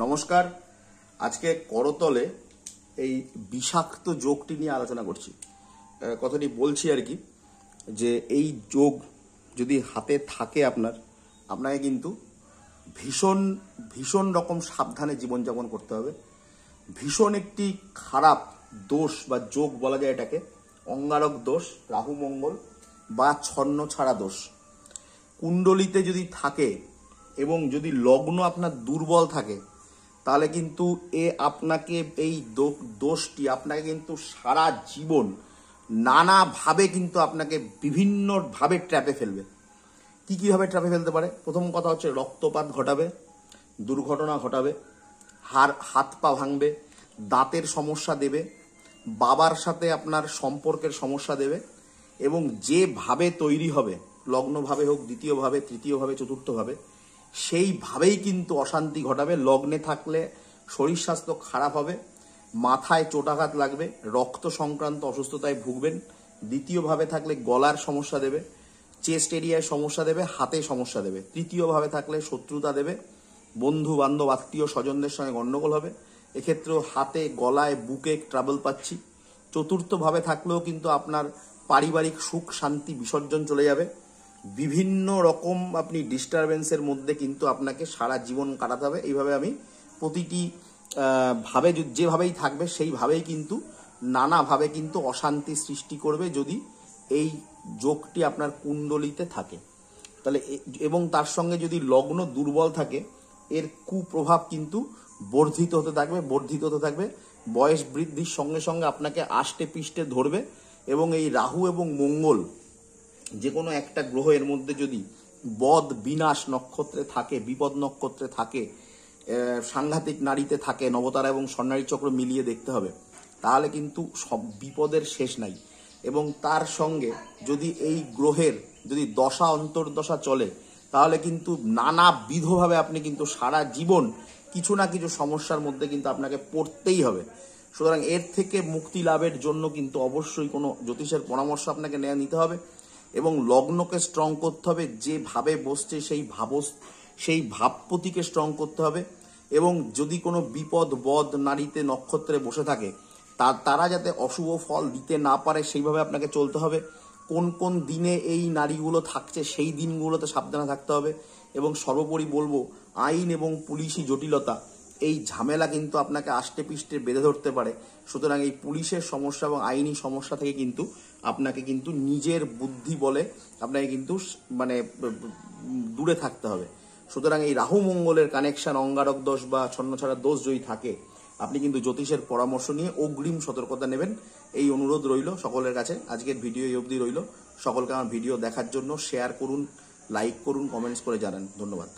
নমস্কার। আজকে করতলে এই বিষাক্ত যোগটি নিয়ে আলোচনা করছি। কথাটি বলছি আর কি, যে এই যোগ যদি হাতে থাকে আপনাকে কিন্তু ভীষণ ভীষণ রকম সাবধানে জীবনযাপন করতে হবে। ভীষণ একটি খারাপ দোষ বা যোগ বলা যায় এটাকে, অঙ্গারক দোষ, রাহু মঙ্গল বা ছন্ন ছাড়া দোষ কুণ্ডলিতে যদি থাকে এবং যদি লগ্ন আপনার দুর্বল থাকে, তাহলে কিন্তু আপনাকে এই দোষটি আপনাকে কিন্তু সারা জীবন নানাভাবে কিন্তু আপনাকে বিভিন্নভাবে ট্র্যাপে ফেলবে। কীভাবে ট্র্যাপে ফেলতে পারে? প্রথম কথা হচ্ছে রক্তপাত ঘটাবে, দুর্ঘটনা ঘটাবে, হাত পা ভাঙবে, দাঁতের সমস্যা দেবে, বাবার সাথে আপনার সম্পর্কের সমস্যা দেবে, এবং যেভাবে তৈরি হবে, লগ্নভাবে হোক, দ্বিতীয়ভাবে, তৃতীয়ভাবে, চতুর্থভাবে, সেইভাবেই কিন্তু অশান্তি ঘটাবে। লগ্নে থাকলে শরীর স্বাস্থ্য খারাপ হবে, মাথায় চোটাঘাত লাগবে, রক্ত সংক্রান্ত অসুস্থতায় ভুগবেন। দ্বিতীয়ভাবে থাকলে গলার সমস্যা দেবে, চেস্ট এরিয়ায় সমস্যা দেবে, হাতে সমস্যা দেবে। তৃতীয়ভাবে থাকলে শত্রুতা দেবে, বন্ধু বান্ধব আত্মীয় স্বজনদের সঙ্গে গণ্ডগোল হবে, এক্ষেত্রেও হাতে গলায় বুকে ট্রাবল পাচ্ছি। চতুর্থভাবে থাকলেও কিন্তু আপনার পারিবারিক সুখ শান্তি বিসর্জন চলে যাবে। বিভিন্ন রকম আপনি ডিস্টারবেন্সের মধ্যে কিন্তু আপনাকে সারা জীবন কাটাতে হবে। এইভাবে আমি প্রতিটি ভাবে যেভাবেই থাকবে সেইভাবেই কিন্তু নানাভাবে কিন্তু অশান্তি সৃষ্টি করবে যদি এই যোগটি আপনার কুণ্ডলিতে থাকে। তাহলে এবং তার সঙ্গে যদি লগ্ন দুর্বল থাকে, এর কুপ্রভাব কিন্তু বর্ধিত হতে থাকবে। বয়স বৃদ্ধির সঙ্গে সঙ্গে আপনাকে আষ্টে পিষ্টে ধরবে। এবং এই রাহু এবং মঙ্গল যে কোনো একটা গ্রহ এর মধ্যে যদি বদ বিনাশ নক্ষত্রে থাকে, বিপদ নক্ষত্রে থাকে, সাংঘাতিক নারীতে থাকে, নবতারা এবং স্বর্ণালী চক্র মিলিয়ে দেখতে হবে, তাহলে কিন্তু সব বিপদের শেষ নাই। এবং তার সঙ্গে যদি এই গ্রহের যদি দশা অন্তর্দশা চলে, তাহলে কিন্তু নানাবিধভাবে আপনি কিন্তু সারা জীবন কিছু না কিছু সমস্যার মধ্যে কিন্তু আপনাকে পড়তেই হবে। সুতরাং এর থেকে মুক্তি লাভের জন্য কিন্তু অবশ্যই কোনো জ্যোতিষের পরামর্শ আপনাকে নিতে হবে এবং লগ্নকে স্ট্রং করতে হবে। যেভাবে বসছে সেই ভাবপতিকে স্ট্রং করতে হবে। এবং যদি কোনো বিপদ বদ নারীতে নক্ষত্রে বসে থাকে, তারা যাতে অশুভ ফল দিতে না পারে সেইভাবে আপনাকে চলতে হবে। কোন কোন দিনে এই নারীগুলো থাকছে সেই দিনগুলোতে সাবধানে থাকতে হবে। এবং সর্বোপরি বলবো, আইন এবং পুলিশি জটিলতা, এই ঝামেলা কিন্তু আপনাকে আষ্টে পিষ্টে বেঁধে ধরতে পারে। সুতরাং এই পুলিশের সমস্যা এবং আইনি সমস্যা থেকে কিন্তু আপনাকে কিন্তু নিজের বুদ্ধি বলে আপনাকে কিন্তু দূরে থাকতে হবে। সুতরাং এই রাহু মঙ্গলের কানেকশন, অঙ্গারক দোষ বা ছন্নছাড়া দোষ যদি থাকে, আপনি কিন্তু জ্যোতিষের পরামর্শ নিয়ে অগ্রিম সতর্কতা নেবেন, এই অনুরোধ রইল সকলের কাছে। আজকের ভিডিও এই অবধি রইল। সকলকে আমার ভিডিও দেখার জন্য শেয়ার করুন, লাইক করুন, কমেন্টস করে জানান। ধন্যবাদ।